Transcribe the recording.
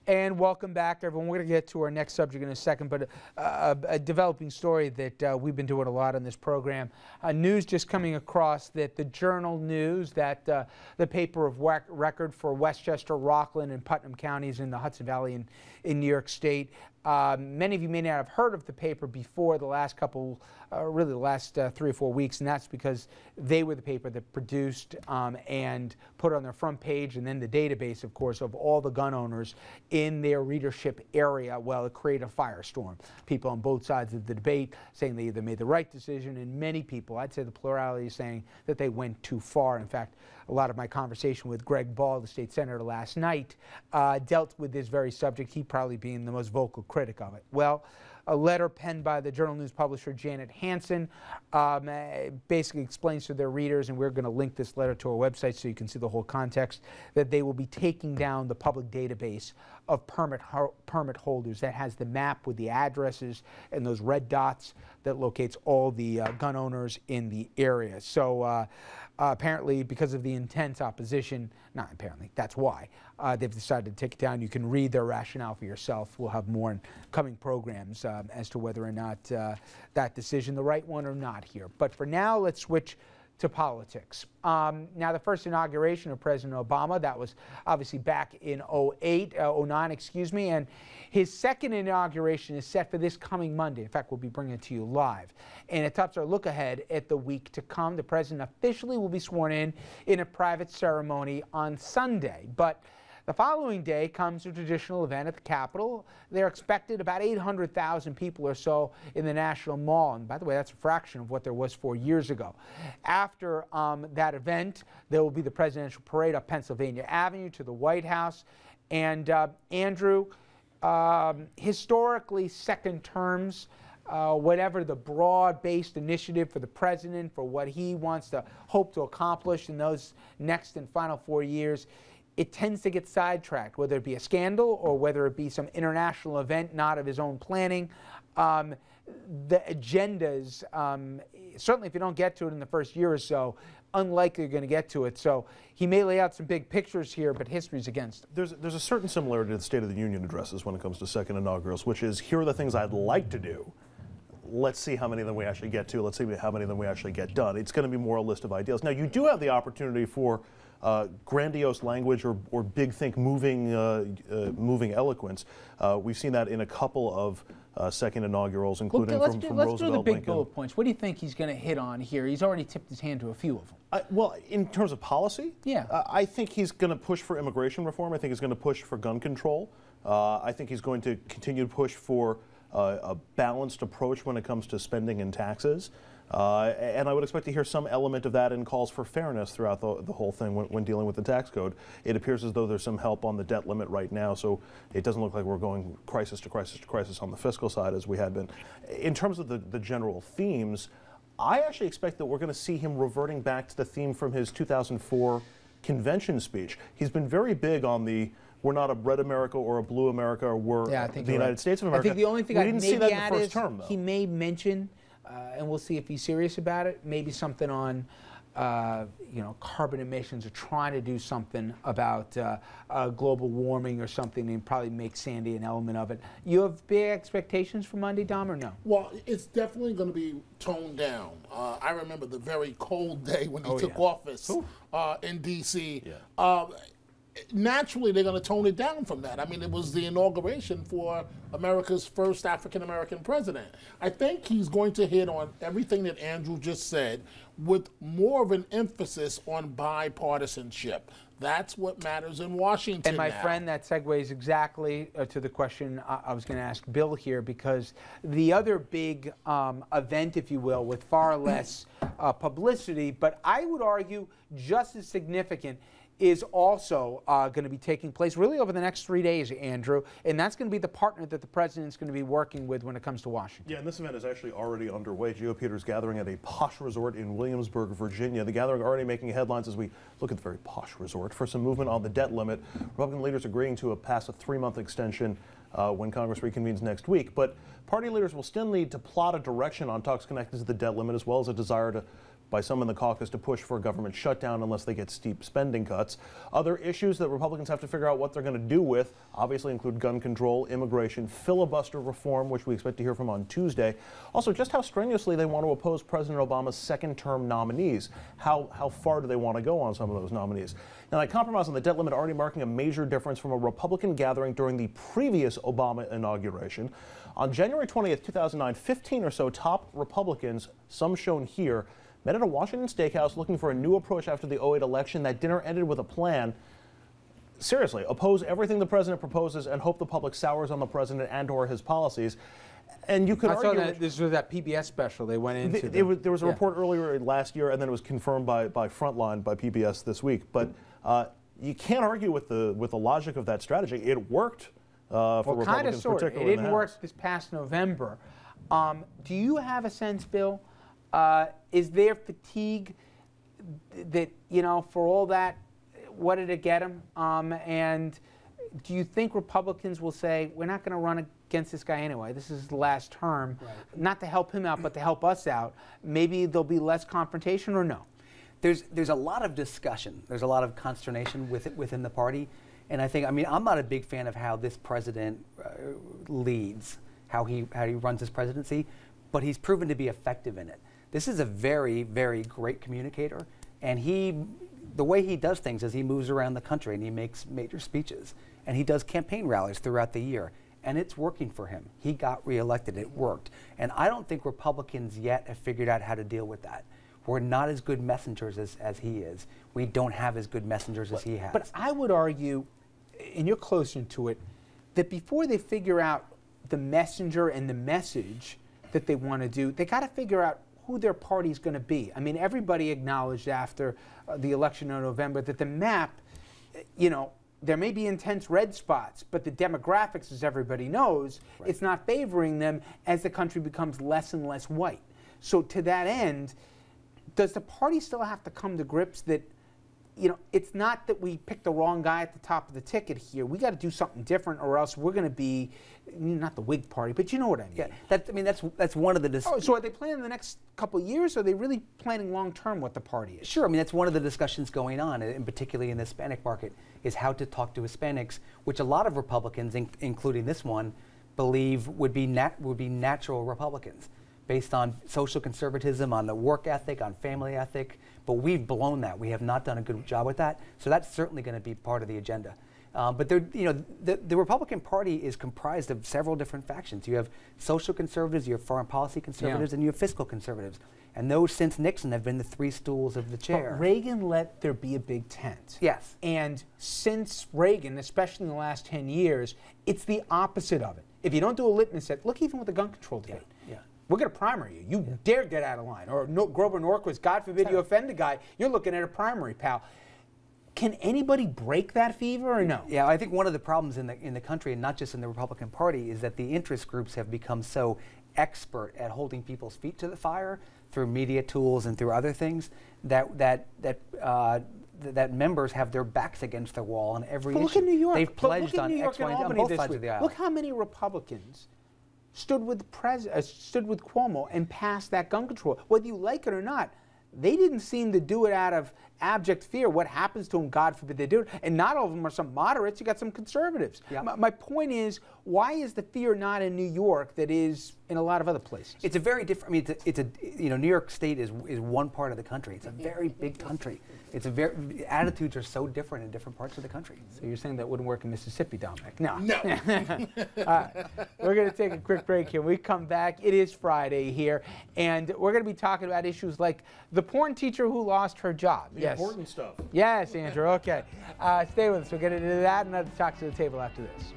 And welcome back, everyone. We're going to get to our next subject in a second, but a developing story that we've been doing a lot on this program. News just coming across that the Journal News, that the paper of record for Westchester, Rockland, and Putnam counties in the Hudson Valley in New York State. Many of you may not have heard of the paper before the last couple, really the last 3 or 4 weeks, and that's because they were the paper that produced and put on their front page, and then the database, of course, of all the gun owners in their readership area. Well, it created a firestorm. People on both sides of the debate saying they either made the right decision, and many people, I'd say the plurality, saying that they went too far. In fact, a lot of my conversation with Greg Ball, the state senator, last night dealt with this very subject, he probably being the most vocal critic of it. Well, a letter penned by the Journal News publisher Janet Hansen basically explains to their readers, and we're going to link this letter to our website so you can see the whole context, that they will be taking down the public database of permit holders that has the map with the addresses and those red dots that locates all the gun owners in the area. So apparently, because of the intense opposition, not apparently, that's why, they've decided to take it down. You can read their rationale for yourself. We'll have more in coming programs as to whether or not that decision the right one or not here. But for now, let's switch to politics. Now, the first inauguration of President Obama, that was obviously back in 09, excuse me, and his second inauguration is set for this coming Monday. In fact, we'll be bringing it to you live. And it tops our look ahead at the week to come. The president officially will be sworn in a private ceremony on Sunday. But the following day comes a traditional event at the Capitol. They're expected about 800,000 people or so in the National Mall. And by the way, that's a fraction of what there was 4 years ago. After that event, there will be the presidential parade up Pennsylvania Avenue to the White House. And Andrew, historically second terms, whatever the broad-based initiative for the president, for what he wants to hope to accomplish in those next and final 4 years, it tends to get sidetracked, whether it be a scandal or whether it be some international event not of his own planning. The agendas, certainly if you don't get to it in the first year or so, unlikely you're going to get to it. So he may lay out some big pictures here, but history's against him. There's a certain similarity to the State of the Union addresses when it comes to second inaugurals, which is, here are the things I'd like to do. Let's see how many of them we actually get to. Let's see how many of them we actually get done. It's going to be more a list of ideals. Now, you do have the opportunity for grandiose language or big think moving eloquence. We've seen that in a couple of second inaugurals, including from Roosevelt, let's do the big Lincoln. bullet points. What do you think he's going to hit on here? He's already tipped his hand to a few of them. Well, in terms of policy, yeah, I think he's going to push for immigration reform. I think he's going to push for gun control. I think he's going to continue to push for a balanced approach when it comes to spending and taxes. And I would expect to hear some element of that in calls for fairness throughout the whole thing when dealing with the tax code. It appears as though there's some help on the debt limit right now, so it doesn't look like we're going crisis to crisis to crisis on the fiscal side as we had been. In terms of the general themes, I actually expect that we're going to see him reverting back to the theme from his 2004 convention speech. He's been very big on the we're not a red America or a blue America, or we're the United States of America. I think the only thing we I didn't maybe see that in add the first is term, though. he may mention, and we'll see if he's serious about it, maybe something on carbon emissions, or trying to do something about global warming or something, and probably make Sandy an element of it. You have big expectations for Monday, Dom, or no? Well, it's definitely going to be toned down. I remember the very cold day when he took office in D.C. Yeah. Naturally, they're going to tone it down from that. I mean, it was the inauguration for America's first African-American president. I think he's going to hit on everything that Andrew just said with more of an emphasis on bipartisanship. That's what matters in Washington And my now. friend, that segues exactly to the question I was going to ask Bill here, because the other big event, if you will, with far less publicity, but I would argue just as significant, is also going to be taking place really over the next 3 days, Andrew, and that's going to be the partner that the president's going to be working with when it comes to Washington. Yeah, and this event is actually already underway. GOPers gathering at a posh resort in Williamsburg, Virginia. The gathering already making headlines as we look at the very posh resort for some movement on the debt limit. Republican leaders agreeing to pass a 3-month extension when Congress reconvenes next week. But party leaders will still need to plot a direction on talks connected to the debt limit, as well as a desire to by some in the caucus to push for a government shutdown unless they get steep spending cuts. Other issues that Republicans have to figure out what they're going to do with obviously include gun control, immigration, filibuster reform, which we expect to hear from on Tuesday. Also, just how strenuously they want to oppose President Obama's second-term nominees. How far do they want to go on some of those nominees? Now, that compromise on the debt limit already marking a major difference from a Republican gathering during the previous Obama inauguration. On January 20th, 2009, 15 or so top Republicans, some shown here, met at a Washington steakhouse looking for a new approach after the '08 election. That dinner ended with a plan. Seriously, oppose everything the president proposes and hope the public sours on the president and/or his policies. And you could argue that this was that PBS special they went into. There was a report earlier last year, and then it was confirmed by Frontline, by PBS this week. But you can't argue with the logic of that strategy. It worked for Republicans, kind of, sort. particularly It didn't work this past November. Do you have a sense, Bill? Is there fatigue that, you know, for all that, what did it get them? And do you think Republicans will say, we're not going to run against this guy anyway, this is the last term, not to help him out, but to help us out? Maybe there'll be less confrontation, or no? There's a lot of discussion. There's a lot of consternation within the party. And I think, I mean, I'm not a big fan of how this president leads, how he runs his presidency, but he's proven to be effective in it. This is a very, very great communicator, and the way he does things is he moves around the country and he makes major speeches, and he does campaign rallies throughout the year, and it's working for him. He got reelected, it worked. And I don't think Republicans yet have figured out how to deal with that. We're not as good messengers as he is. We don't have as good messengers as he has. But I would argue, and you're closer to it, that before they figure out the messenger and the message that they want to do, they got to figure out who their party's going to be. I mean, everybody acknowledged after the election in November that the map, you know, there may be intense red spots, but the demographics, as everybody knows, it's not favoring them as the country becomes less and less white. So to that end, does the party still have to come to grips that, you know, it's not that we picked the wrong guy at the top of the ticket here. We got to do something different, or else we're going to be, not the Whig Party, but you know what I mean. Yeah, that's one of the. So are they planning the next couple of years? Or are they really planning long term what the party is? Sure. I mean, that's one of the discussions going on, and particularly in the Hispanic market, is how to talk to Hispanics, which a lot of Republicans, including this one, believe would be natural Republicans, based on social conservatism, on the work ethic, on family ethic. But we've blown that. We have not done a good job with that. So that's certainly going to be part of the agenda. But the Republican Party is comprised of several different factions. You have social conservatives, you have foreign policy conservatives, and you have fiscal conservatives. And those, since Nixon, have been the three stools of the chair. But Reagan let there be a big tent. Yes. And since Reagan, especially in the last 10 years, it's the opposite of it. If you don't do a litmus test, look even with the gun control debate. Yeah. We're going to primary you. You dare get out of line. Or Grover Norquist, God forbid you offend a guy, you're looking at a primary, pal. Can anybody break that fever or no? Yeah, I think one of the problems in the country, and not just in the Republican Party, is that the interest groups have become so expert at holding people's feet to the fire through media tools and through other things that members have their backs against the wall on every issue. Look at New York. They've pledged on X, Y, and Z on both sides of the aisle. Look how many Republicans stood with Cuomo and passed that gun control. Whether you like it or not, they didn't seem to do it out of abject fear. What happens to them, God forbid they do it. And not all of them are some moderates. You got some conservatives. Yeah. My point is, why is the fear not in New York that is in a lot of other places? It's a very different. I mean, New York State is one part of the country. It's a very big country. Attitudes are so different in different parts of the country. So you're saying that wouldn't work in Mississippi, Dominic? No. No. We're going to take a quick break here. When we come back, it is Friday here, and we're going to be talking about issues like the porn teacher who lost her job. Yes. Important stuff. Yes, Andrew. Okay. Stay with us. We'll get into that and talk to the table after this.